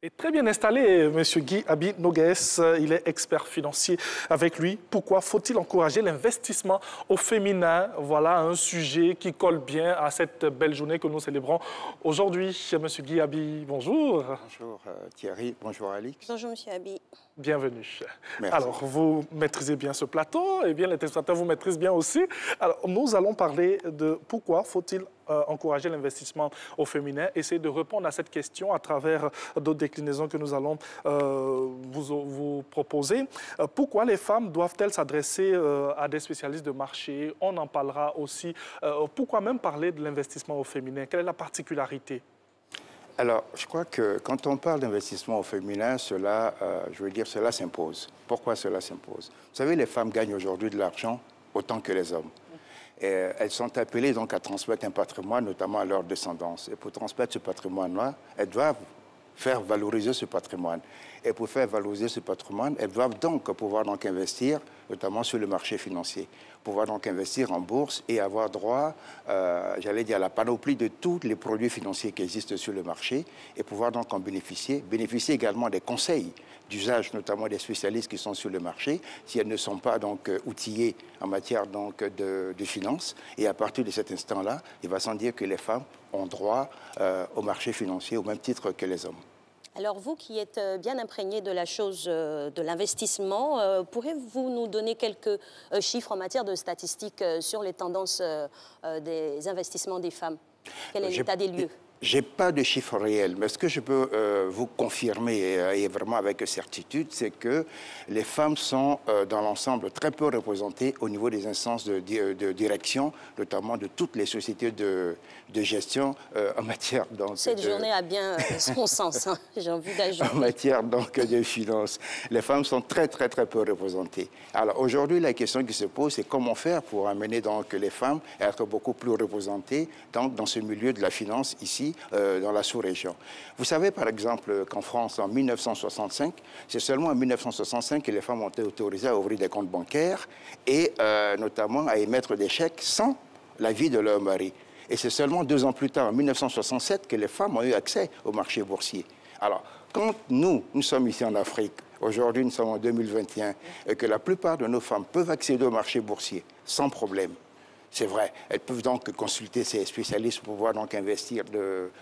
Et très bien installé, M. Guy Abi Noguès, il est expert financier. Avec lui, pourquoi faut-il encourager l'investissement au féminin? Voilà un sujet qui colle bien à cette belle journée que nous célébrons aujourd'hui. M. Guy Abi, bonjour. Bonjour Thierry, bonjour Alix. Bonjour M. Abi. Bienvenue. Merci. Alors, vous maîtrisez bien ce plateau, et bien les téléspectateurs vous maîtrisent bien aussi. Alors, nous allons parler de pourquoi faut-il encourager l'investissement au féminin, essayer de répondre à cette question à travers d'autres déclinaisons que nous allons vous proposer. Pourquoi les femmes doivent-elles s'adresser à des spécialistes de marché? On en parlera aussi. Pourquoi même parler de l'investissement au féminin? Quelle est la particularité? Alors, je crois que quand on parle d'investissement au féminin, cela s'impose. Pourquoi cela s'impose? Vous savez, les femmes gagnent aujourd'hui de l'argent autant que les hommes. Et elles sont appelées donc à transmettre un patrimoine, notamment à leur descendance. Et pour transmettre ce patrimoine-là, elles doivent faire valoriser ce patrimoine. Et pour faire valoriser ce patrimoine, elles doivent donc pouvoir donc investir, notamment sur le marché financier, pouvoir donc investir en bourse et avoir droit, j'allais dire, à la panoplie de tous les produits financiers qui existent sur le marché et pouvoir donc en bénéficier également des conseils d'usage, notamment des spécialistes qui sont sur le marché, si elles ne sont pas donc outillées en matière donc de finances. Et à partir de cet instant-là, il va sans dire que les femmes ont droit au marché financier au même titre que les hommes. Alors vous qui êtes bien imprégné de la chose de l'investissement, pourrez-vous nous donner quelques chiffres en matière de statistiques sur les tendances des investissements des femmes? Quel est l'état des lieux? Je n'ai pas de chiffres réels, mais ce que je peux vous confirmer, et vraiment avec certitude, c'est que les femmes sont dans l'ensemble très peu représentées au niveau des instances de direction, notamment de toutes les sociétés de gestion en matière donc, Cette journée a bien son sens, hein, j'ai envie d'ajouter. En matière donc de finances. Les femmes sont très peu représentées. Alors aujourd'hui, la question qui se pose, c'est comment faire pour amener donc les femmes à être beaucoup plus représentées donc, dans ce milieu de la finance ici, dans la sous-région. Vous savez, par exemple, qu'en France, en 1965, c'est seulement en 1965 que les femmes ont été autorisées à ouvrir des comptes bancaires et notamment à émettre des chèques sans l'avis de leur mari. Et c'est seulement 2 ans plus tard, en 1967, que les femmes ont eu accès au marché boursier. Alors, quand nous sommes ici en Afrique, aujourd'hui nous sommes en 2021, et que la plupart de nos femmes peuvent accéder au marché boursier sans problème, c'est vrai, elles peuvent donc consulter ces spécialistes pour pouvoir donc investir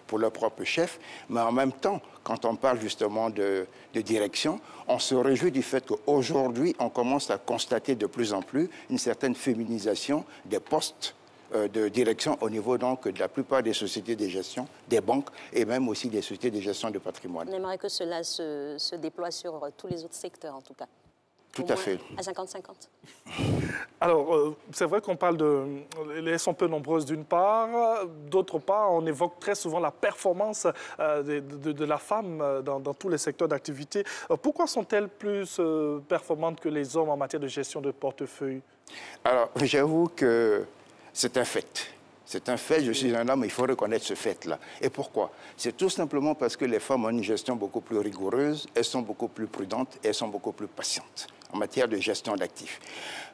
pour leur propre chef, mais en même temps, quand on parle justement de direction, on se réjouit du fait qu'aujourd'hui, on commence à constater de plus en plus une certaine féminisation des postes de direction au niveau donc de la plupart des sociétés de gestion, des banques et même aussi des sociétés de gestion de patrimoine. On aimerait que cela se déploie sur tous les autres secteurs en tout cas. Tout à fait. À 50-50. Alors, c'est vrai qu'on parle de... Elles sont peu nombreuses d'une part. D'autre part, on évoque très souvent la performance de la femme dans tous les secteurs d'activité. Pourquoi sont-elles plus performantes que les hommes en matière de gestion de portefeuille? Alors, j'avoue que c'est un fait. C'est un fait, je suis un homme, il faut reconnaître ce fait-là. Et pourquoi? C'est tout simplement parce que les femmes ont une gestion beaucoup plus rigoureuse, elles sont beaucoup plus prudentes et elles sont beaucoup plus patientes en matière de gestion d'actifs.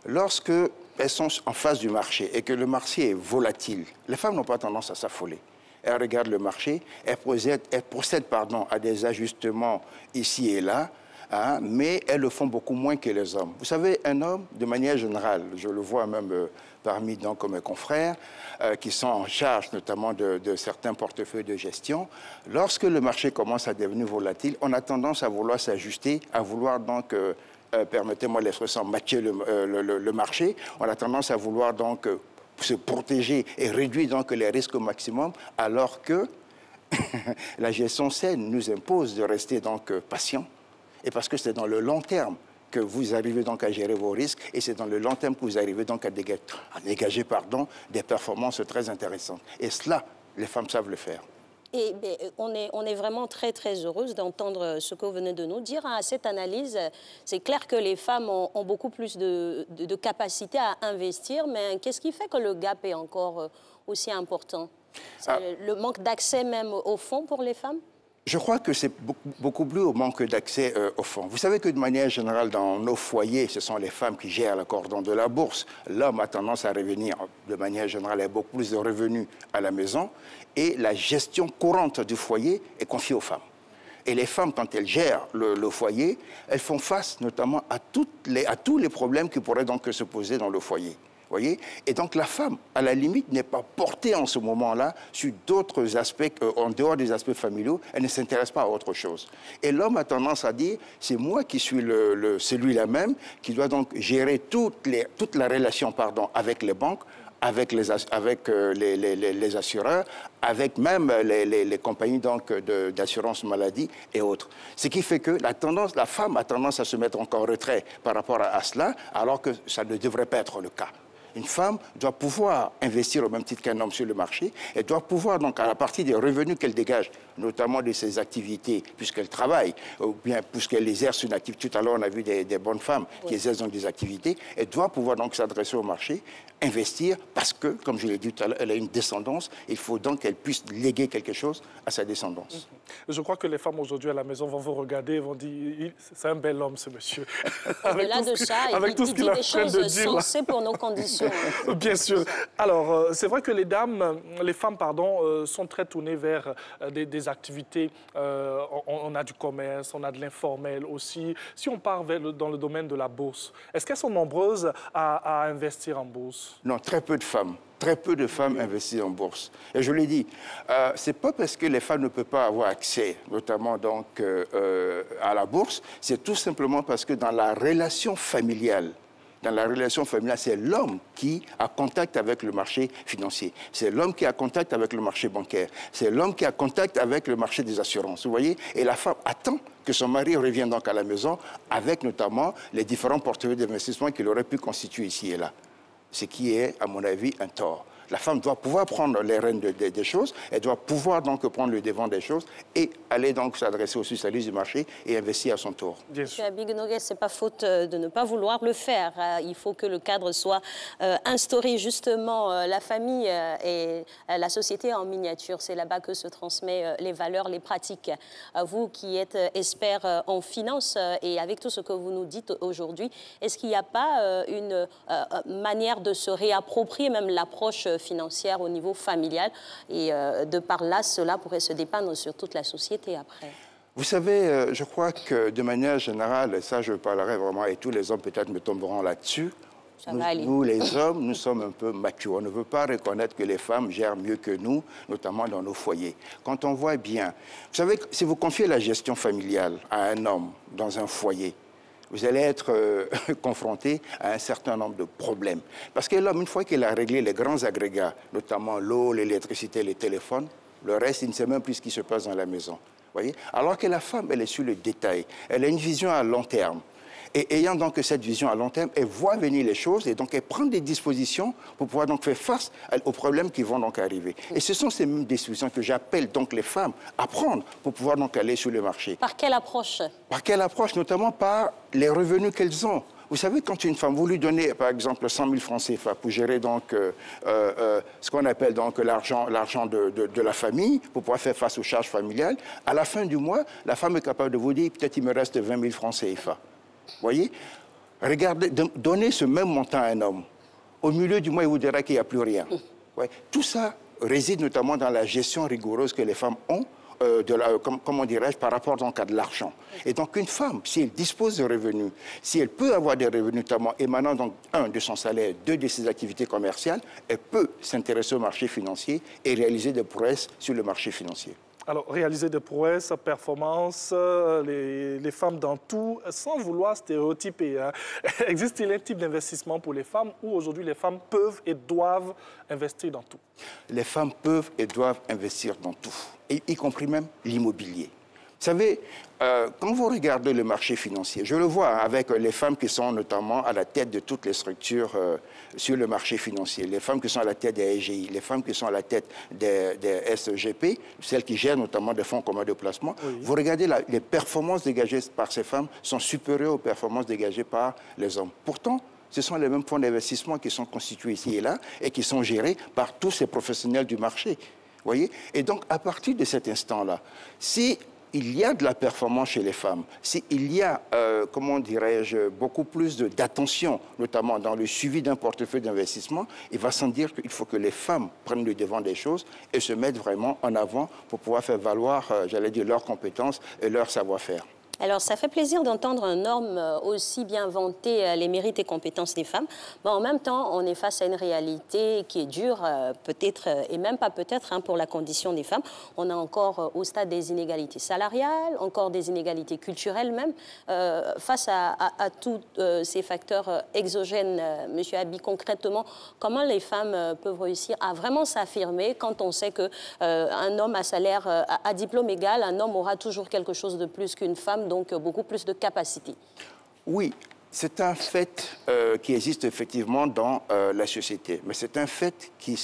Lorsque elles sont en face du marché et que le marché est volatile, les femmes n'ont pas tendance à s'affoler. Elles regardent le marché, elles procèdent à des ajustements ici et là, hein, mais elles le font beaucoup moins que les hommes. Vous savez, un homme, de manière générale, je le vois même parmi donc, mes confrères, qui sont en charge notamment de certains portefeuilles de gestion, lorsque le marché commence à devenir volatile, on a tendance à vouloir s'ajuster, à vouloir donc, permettez-moi l'expression, matcher le marché, on a tendance à vouloir donc se protéger et réduire donc les risques au maximum, alors que la gestion saine nous impose de rester donc patient, et parce que c'est dans le long terme que vous arrivez donc à gérer vos risques et c'est dans le long terme que vous arrivez donc à dégager des performances très intéressantes. Et cela, les femmes savent le faire. Et on est vraiment très heureuse d'entendre ce que vous venez de nous dire. À cette analyse, c'est clair que les femmes ont beaucoup plus de capacité à investir, mais qu'est-ce qui fait que le gap est encore aussi important? Le manque d'accès même aux fonds pour les femmes? Je crois que c'est beaucoup plus au manque d'accès aux fonds. Vous savez que de manière générale, dans nos foyers, ce sont les femmes qui gèrent le cordon de la bourse. L'homme a tendance à revenir, de manière générale, a beaucoup plus de revenus à la maison. Et la gestion courante du foyer est confiée aux femmes. Et les femmes, quand elles gèrent le foyer, elles font face notamment à tous les problèmes qui pourraient donc se poser dans le foyer. Voyez? Et donc la femme, à la limite, n'est pas portée en ce moment-là sur d'autres aspects, en dehors des aspects familiaux, elle ne s'intéresse pas à autre chose. Et l'homme a tendance à dire, c'est moi qui suis celui-là même, qui doit donc gérer toute la relation avec les banques, avec les assureurs, avec même les compagnies d'assurance maladie et autres. Ce qui fait que la femme a tendance à se mettre encore en retrait par rapport à cela, alors que ça ne devrait pas être le cas. Une femme doit pouvoir investir au même titre qu'un homme sur le marché. Elle doit pouvoir, donc, à la partir des revenus qu'elle dégage, notamment de ses activités, puisqu'elle travaille, ou bien puisqu'elle exerce une activité. Tout à l'heure, on a vu des bonnes femmes qui exercent donc des activités. Elle doit pouvoir donc s'adresser au marché, investir, parce que, comme je l'ai dit tout à l'heure, elle a une descendance. Il faut donc qu'elle puisse léguer quelque chose à sa descendance. Je crois que les femmes aujourd'hui à la maison vont vous regarder et vont dire, c'est un bel homme, ce monsieur. Au-delà de ça, il dit des choses sensées pour nos conditions. Bien sûr. Alors, c'est vrai que les femmes, sont très tournées vers des activités. On a du commerce, on a de l'informel aussi. Si on part dans le domaine de la bourse, est-ce qu'elles sont nombreuses à investir en bourse? Non, très peu de femmes. Très peu de femmes investissent en bourse. Et je l'ai dit, ce n'est pas parce que les femmes ne peuvent pas avoir accès, notamment donc, à la bourse, c'est tout simplement parce que dans la relation familiale, c'est l'homme qui a contact avec le marché financier. C'est l'homme qui a contact avec le marché bancaire. C'est l'homme qui a contact avec le marché des assurances. Vous voyez? Et la femme attend que son mari revienne donc à la maison avec notamment les différents portefeuilles d'investissement qu'il aurait pu constituer ici et là. Ce qui est, à mon avis, un tort. La femme doit pouvoir prendre les rênes des choses, elle doit pouvoir donc prendre le devant des choses et aller donc s'adresser aux spécialistes du marché et investir à son tour. Monsieur Abig-Noguès, ce n'est pas faute de ne pas vouloir le faire. Il faut que le cadre soit instauré, justement, la famille et la société en miniature. C'est là-bas que se transmettent les valeurs, les pratiques. Vous qui êtes expert en finance et avec tout ce que vous nous dites aujourd'hui, est-ce qu'il n'y a pas une manière de se réapproprier même l'approche financière au niveau familial et de par là, cela pourrait se dépeindre sur toute la société après? Vous savez, je crois que de manière générale, et ça je parlerai vraiment, et tous les hommes peut-être me tomberont là-dessus, nous les hommes, nous sommes un peu matures. On ne veut pas reconnaître que les femmes gèrent mieux que nous, notamment dans nos foyers. Quand on voit bien, vous savez, si vous confiez la gestion familiale à un homme dans un foyer, vous allez être confronté à un certain nombre de problèmes. Parce que l'homme, une fois qu'il a réglé les grands agrégats, notamment l'eau, l'électricité, les téléphones, le reste, il ne sait même plus ce qui se passe dans la maison. Voyez? Alors que la femme, elle est sur le détail. Elle a une vision à long terme. Et ayant donc cette vision à long terme, elle voit venir les choses et donc elle prend des dispositions pour pouvoir donc faire face aux problèmes qui vont donc arriver. Et ce sont ces mêmes dispositions que j'appelle donc les femmes à prendre pour pouvoir donc aller sur le marché. Par quelle approche? Par quelle approche? Notamment par les revenus qu'elles ont. Vous savez, quand une femme, vous lui donnez, par exemple, 100 000 francs CFA pour gérer donc ce qu'on appelle donc l'argent de la famille, pour pouvoir faire face aux charges familiales, à la fin du mois, la femme est capable de vous dire, peut-être il me reste 20 000 francs CFA. Vous voyez? Regardez, donnez ce même montant à un homme. Au milieu du mois, il vous dira qu'il n'y a plus rien. Ouais. Tout ça réside notamment dans la gestion rigoureuse que les femmes ont, comment dirais-je, par rapport donc à de l'argent. Et donc une femme, si elle dispose de revenus, si elle peut avoir des revenus notamment émanant donc, de son salaire, de ses activités commerciales, elle peut s'intéresser au marché financier et réaliser des prouesses sur le marché financier. Alors, réaliser des prouesses, performances, les femmes dans tout, sans vouloir stéréotyper. Hein. Existe-t-il un type d'investissement pour les femmes où aujourd'hui les femmes peuvent et doivent investir dans tout? Les femmes peuvent et doivent investir dans tout, y compris même l'immobilier. Vous savez, quand vous regardez le marché financier, je le vois avec les femmes qui sont notamment à la tête de toutes les structures sur le marché financier, les femmes qui sont à la tête des SGI, les femmes qui sont à la tête des SGP, celles qui gèrent notamment des fonds communs de placement. Oui. Vous regardez, les performances dégagées par ces femmes sont supérieures aux performances dégagées par les hommes. Pourtant, ce sont les mêmes fonds d'investissement qui sont constitués ici et là et qui sont gérés par tous ces professionnels du marché. Voyez? Et donc, à partir de cet instant-là, si il y a de la performance chez les femmes, s'il y a, comment dirais-je, beaucoup plus d'attention, notamment dans le suivi d'un portefeuille d'investissement, il va sans dire qu'il faut que les femmes prennent le devant des choses et se mettent vraiment en avant pour pouvoir faire valoir, j'allais dire, leurs compétences et leur savoir-faire. Alors, ça fait plaisir d'entendre un homme aussi bien vanter les mérites et compétences des femmes. Mais en même temps, on est face à une réalité qui est dure, peut-être, et même pas peut-être, hein, pour la condition des femmes. On est encore au stade des inégalités salariales, encore des inégalités culturelles même. Face à tous ces facteurs exogènes, Monsieur Abi, concrètement, comment les femmes peuvent réussir à vraiment s'affirmer quand on sait qu'un homme à salaire, à diplôme égal, un homme aura toujours quelque chose de plus qu'une femme, donc beaucoup plus de capacité? Oui, c'est un fait qui existe effectivement dans la société, mais c'est un fait qui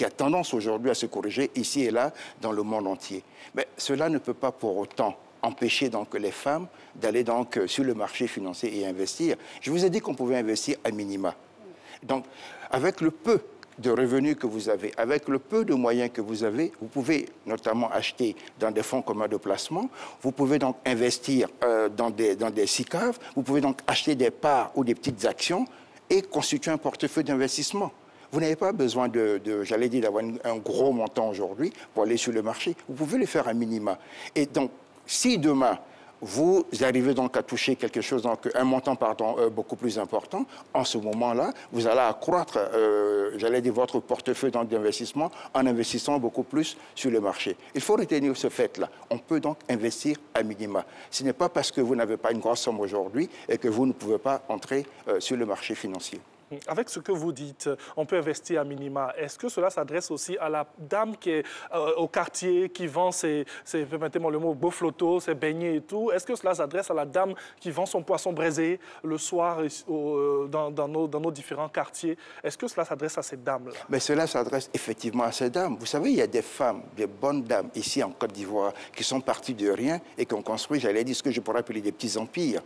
a tendance aujourd'hui à se corriger ici et là dans le monde entier. Mais cela ne peut pas pour autant empêcher donc les femmes d'aller donc sur le marché financier et investir. Je vous ai dit qu'on pouvait investir à minima. Donc, avec le peu de revenus que vous avez, avec le peu de moyens que vous avez, vous pouvez notamment acheter dans des fonds communs de placement, vous pouvez donc investir dans des SICAV, vous pouvez donc acheter des parts ou des petites actions et constituer un portefeuille d'investissement. Vous n'avez pas besoin j'allais dire, d'avoir un gros montant aujourd'hui pour aller sur le marché. Vous pouvez le faire à minima. Et donc, si demain, vous arrivez donc à toucher quelque chose, donc un montant beaucoup plus important, en ce moment-là, vous allez accroître, j'allais dire, votre portefeuille d'investissement en investissant beaucoup plus sur le marché. Il faut retenir ce fait-là. On peut donc investir à minima. Ce n'est pas parce que vous n'avez pas une grosse somme aujourd'hui et que vous ne pouvez pas entrer sur le marché financier. Avec ce que vous dites, on peut investir à minima. Est-ce que cela s'adresse aussi à la dame qui est au quartier, qui vend permettez-moi le mot, beau flotto, ses beignets et tout? Est-ce que cela s'adresse à la dame qui vend son poisson braisé le soir dans nos différents quartiers? Est-ce que cela s'adresse à ces dames-là? Mais cela s'adresse effectivement à ces dames. Vous savez, il y a des femmes, des bonnes dames ici en Côte d'Ivoire qui sont parties de rien et qui ont construit, j'allais dire, ce que je pourrais appeler des petits empires.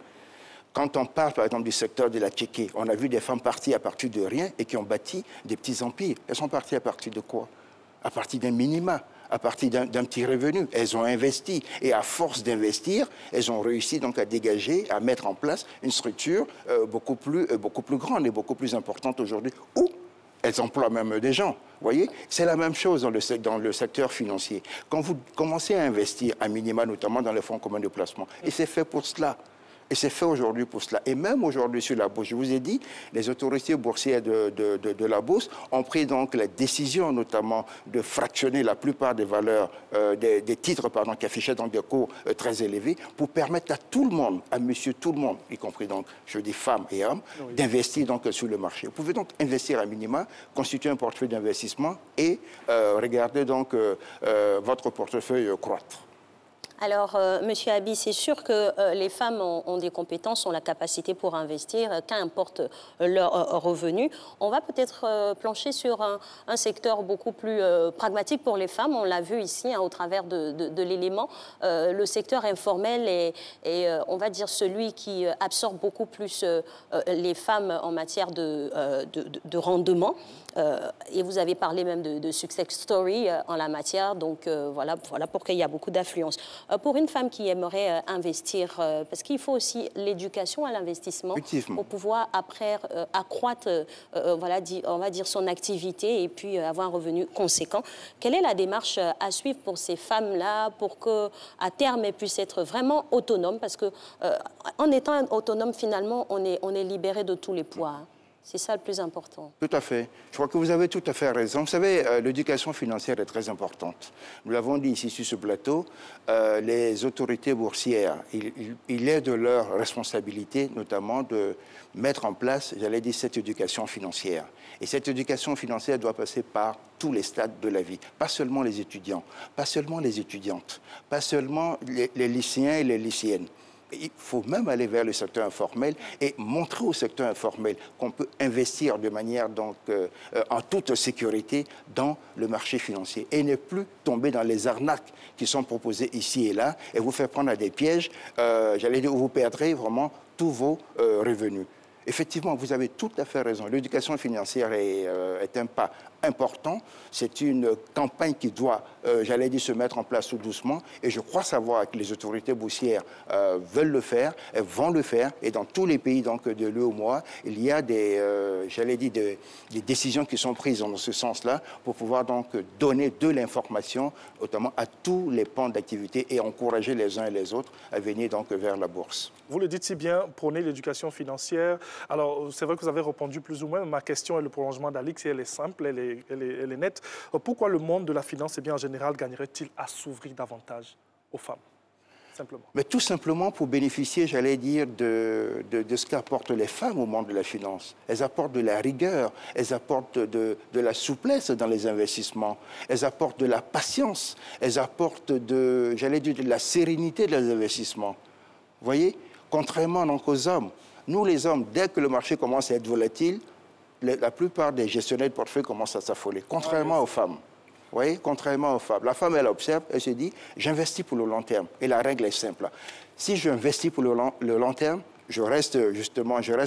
Quand on parle, par exemple, du secteur de la Tchéquée, on a vu des femmes parties à partir de rien et qui ont bâti des petits empires. Elles sont parties à partir de quoi? À partir d'un minima, à partir d'un petit revenu. Elles ont investi et à force d'investir, elles ont réussi donc à dégager, à mettre en place une structure beaucoup plus grande et beaucoup plus importante aujourd'hui, où elles emploient même des gens. Vous voyez, c'est la même chose dans le secteur financier. Quand vous commencez à investir à minima, notamment dans les fonds communs de placement, et c'est fait pour cela. Et c'est fait aujourd'hui pour cela. Et même aujourd'hui sur la bourse, je vous ai dit, les autorités boursières de la bourse ont pris donc la décision notamment de fractionner la plupart des valeurs, des titres qui affichaient donc des cours très élevés pour permettre à tout le monde, à monsieur tout le monde, y compris donc, je dis femmes et hommes, oui, d'investir donc sur le marché. Vous pouvez donc investir à minima, constituer un portefeuille d'investissement et regarder donc votre portefeuille croître. Alors, Monsieur Abi, c'est sûr que les femmes ont des compétences, ont la capacité pour investir, qu'importe leur revenu. On va peut-être plancher sur un secteur beaucoup plus pragmatique pour les femmes. On l'a vu ici, hein, au travers de l'élément. Le secteur informel est on va dire, celui qui absorbe beaucoup plus les femmes en matière de rendement. Et vous avez parlé même de success story en la matière. Donc, voilà pourquoi il y a beaucoup d'affluence. Pour une femme qui aimerait investir, parce qu'il faut aussi l'éducation à l'investissement pour pouvoir après accroître, on va dire, son activité et puis avoir un revenu conséquent. Quelle est la démarche à suivre pour ces femmes-là pour qu'à terme elles puissent être vraiment autonomes? Parce qu'en étant autonome, finalement, on est libéré de tous les poids. Hein. C'est ça le plus important. Tout à fait. Je crois que vous avez tout à fait raison. Vous savez, l'éducation financière est très importante. Nous l'avons dit ici sur ce plateau, les autorités boursières, il est de leur responsabilité notamment de mettre en place, j'allais dire, cette éducation financière. Et cette éducation financière doit passer par tous les stades de la vie. Pas seulement les étudiants, pas seulement les étudiantes, pas seulement les lycéens et les lycéennes. Il faut même aller vers le secteur informel et montrer au secteur informel qu'on peut investir de manière donc, en toute sécurité dans le marché financier et ne plus tomber dans les arnaques qui sont proposées ici et là et vous faire prendre à des pièges, j'allais dire, où vous perdrez vraiment tous vos revenus. Effectivement, vous avez tout à fait raison. L'éducation financière est un pas important. C'est une campagne qui doit, j'allais dire, se mettre en place tout doucement. Et je crois savoir que les autorités boursières veulent le faire, elles vont le faire. Et dans tous les pays donc, de l'UEMOA, il y a j'allais dire, des décisions qui sont prises dans ce sens-là pour pouvoir donc donner de l'information, notamment à tous les pans d'activité et encourager les uns et les autres à venir donc vers la bourse. Vous le dites si bien, prôner l'éducation financière. Alors, c'est vrai que vous avez répondu plus ou moins, mais ma question est le prolongement d'Alix et elle est simple, elle est nette. Pourquoi le monde de la finance, en général, gagnerait-il à s'ouvrir davantage aux femmes? Simplement. Mais tout simplement pour bénéficier, j'allais dire, de ce qu'apportent les femmes au monde de la finance. Elles apportent de la rigueur, elles apportent de la souplesse dans les investissements, elles apportent de la patience, elles apportent j'allais dire, de la sérénité dans les investissements. Vous voyez, contrairement donc aux hommes, nous les hommes, dès que le marché commence à être volatile, la plupart des gestionnaires de portefeuille commencent à s'affoler, contrairement aux femmes. Vous voyez, contrairement aux femmes. La femme, elle observe, elle se dit, j'investis pour le long terme. Et la règle est simple. Si j'investis pour le long terme, je reste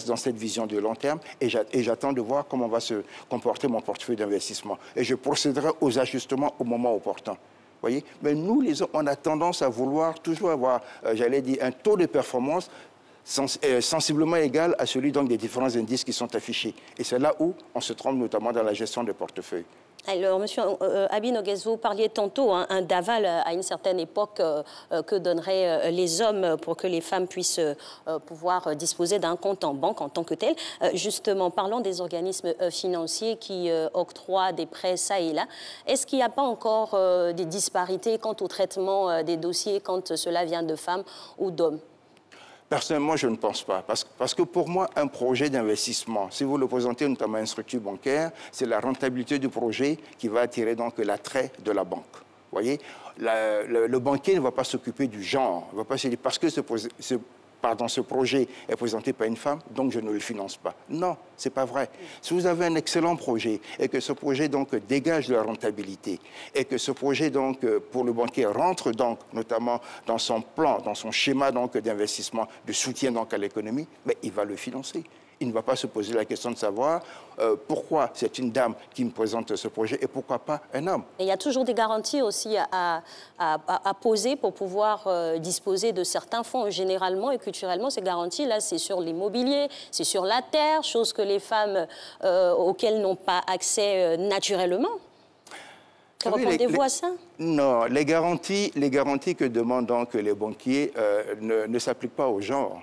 dans cette vision de long terme et j'attends de voir comment va se comporter mon portefeuille d'investissement. Et je procéderai aux ajustements au moment opportun. Vous voyez? Mais nous, les hommes, on a tendance à vouloir toujours avoir, j'allais dire, un taux de performance sensiblement égal à celui donc, des différents indices qui sont affichés. Et c'est là où on se trompe, notamment dans la gestion des portefeuilles. Alors, monsieur Abi Noguès, vous parliez tantôt un d'aval à une certaine époque que donneraient les hommes pour que les femmes puissent pouvoir disposer d'un compte en banque en tant que tel. Justement, parlons des organismes financiers qui octroient des prêts ça et là. Est-ce qu'il n'y a pas encore des disparités quant au traitement des dossiers quand cela vient de femmes ou d'hommes? Personnellement, je ne pense pas. Parce que pour moi, un projet d'investissement, si vous le présentez notamment à une structure bancaire, c'est la rentabilité du projet qui va attirer donc l'attrait de la banque. Vous voyez, le banquier ne va pas s'occuper du genre. Il ne va pas se dire parce que ce projet est présenté par une femme, donc je ne le finance pas. Non, ce n'est pas vrai. Si vous avez un excellent projet et que ce projet donc dégage de la rentabilité et que ce projet donc pour le banquier rentre donc notamment dans son plan, dans son schéma donc d'investissement, de soutien donc à l'économie, mais il va le financer. Il ne va pas se poser la question de savoir pourquoi c'est une dame qui me présente ce projet et pourquoi pas un homme. Et il y a toujours des garanties aussi à poser pour pouvoir disposer de certains fonds. Généralement et culturellement, ces garanties-là, c'est sur l'immobilier, c'est sur la terre, chose que les femmes auxquelles n'ont pas accès naturellement. Que répondez-vous à ça? Non, les garanties que demandent donc les banquiers ne s'appliquent pas au genre.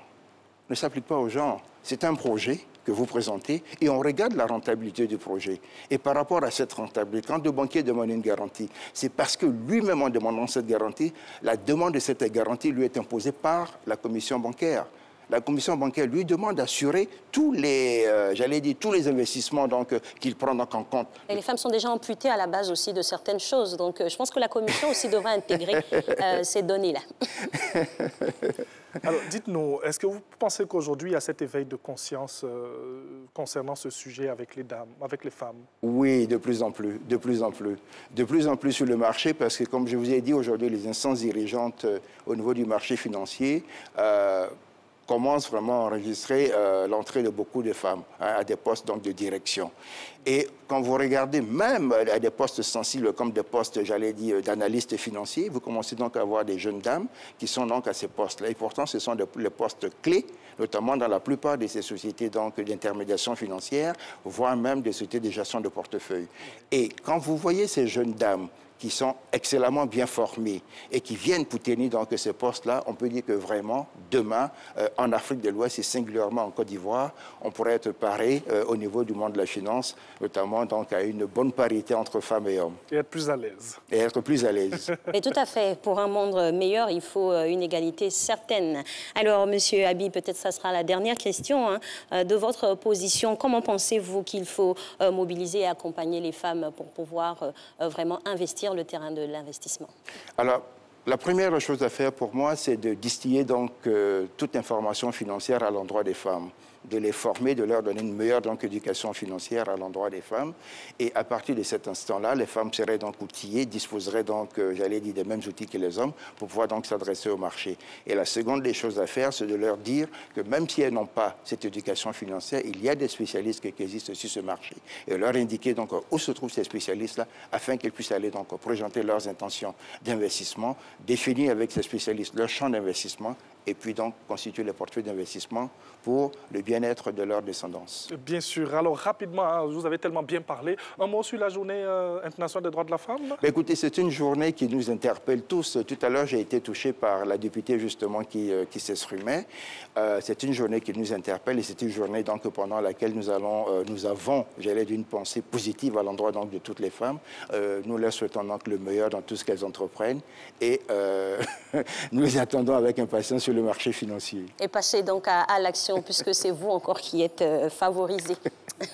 Ne s'appliquent pas au genre. C'est un projet que vous présentez et on regarde la rentabilité du projet. Et par rapport à cette rentabilité, quand le banquier demande une garantie, c'est parce que lui-même, en demandant cette garantie, la demande de cette garantie lui est imposée par la commission bancaire. La commission bancaire lui demande d'assurer tous les, tous les investissements qu'il prend donc en compte. Et les femmes sont déjà amputées à la base aussi de certaines choses. Donc je pense que la commission aussi devra intégrer ces données-là. Alors, dites-nous, est-ce que vous pensez qu'aujourd'hui, il y a cet éveil de conscience concernant ce sujet avec les dames, avec les femmes? Oui, de plus en plus, de plus en plus. De plus en plus sur le marché, parce que, comme je vous ai dit, aujourd'hui, les instances dirigeantes au niveau du marché financier commencent vraiment à enregistrer l'entrée de beaucoup de femmes à des postes donc, de direction. Et quand vous regardez même à des postes sensibles comme des postes, j'allais dire, d'analystes financiers, vous commencez donc à avoir des jeunes dames qui sont donc à ces postes-là. Et pourtant, ce sont les postes clés, notamment dans la plupart de ces sociétés d'intermédiation financière, voire même des sociétés de gestion de portefeuille. Et quand vous voyez ces jeunes dames qui sont excellemment bien formés et qui viennent pour tenir donc ces postes-là, on peut dire que vraiment, demain, en Afrique de l'Ouest et singulièrement en Côte d'Ivoire, on pourrait être paré au niveau du monde de la finance, notamment donc à une bonne parité entre femmes et hommes. Et être plus à l'aise. Et être plus à l'aise. Et tout à fait. Pour un monde meilleur, il faut une égalité certaine. Alors, Monsieur Abi, peut-être ça sera la dernière question de votre position. Comment pensez-vous qu'il faut mobiliser et accompagner les femmes pour pouvoir vraiment investir le terrain de l'investissement? Alors, la première chose à faire pour moi, c'est de distiller donc toute information financière à l'endroit des femmes. de les former, de leur donner une meilleure donc, éducation financière à l'endroit des femmes. Et à partir de cet instant-là, les femmes seraient donc outillées, disposeraient donc, j'allais dire, des mêmes outils que les hommes pour pouvoir donc s'adresser au marché. Et la seconde des choses à faire, c'est de leur dire que même si elles n'ont pas cette éducation financière, il y a des spécialistes qui existent sur ce marché. Et leur indiquer donc où se trouvent ces spécialistes-là afin qu'elles puissent aller donc présenter leurs intentions d'investissement, définir avec ces spécialistes leur champ d'investissement et puis donc constituer les portefeuilles d'investissement pour le bien-être de leur descendance. Bien sûr. Alors rapidement, hein, vous avez tellement bien parlé. Un mot sur la journée internationale des droits de la femme? Ben, écoutez, c'est une journée qui nous interpelle tous. Tout à l'heure, j'ai été touché par la députée justement qui s'exprimait. C'est une journée qui nous interpelle et c'est une journée donc, pendant laquelle nous avons, j'allais dire, une pensée positive à l'endroit donc, de toutes les femmes. Nous leur souhaitons donc le meilleur dans tout ce qu'elles entreprennent et nous les attendons avec impatience sur le marché financier. Et passez donc à l'action, puisque c'est vous encore qui êtes favorisé.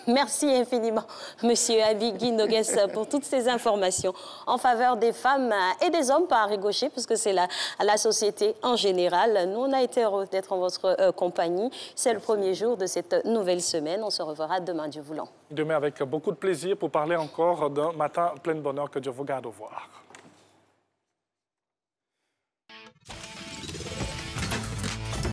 Merci infiniment, Monsieur Abigui Noguès, pour toutes ces informations en faveur des femmes et des hommes, par ricochet, puisque c'est la société en général. Nous, on a été heureux d'être en votre compagnie. C'est le premier jour de cette nouvelle semaine. On se reverra demain, Dieu voulant. Demain, avec beaucoup de plaisir pour parler encore d'un matin plein de bonheur. Que Dieu vous garde au revoir.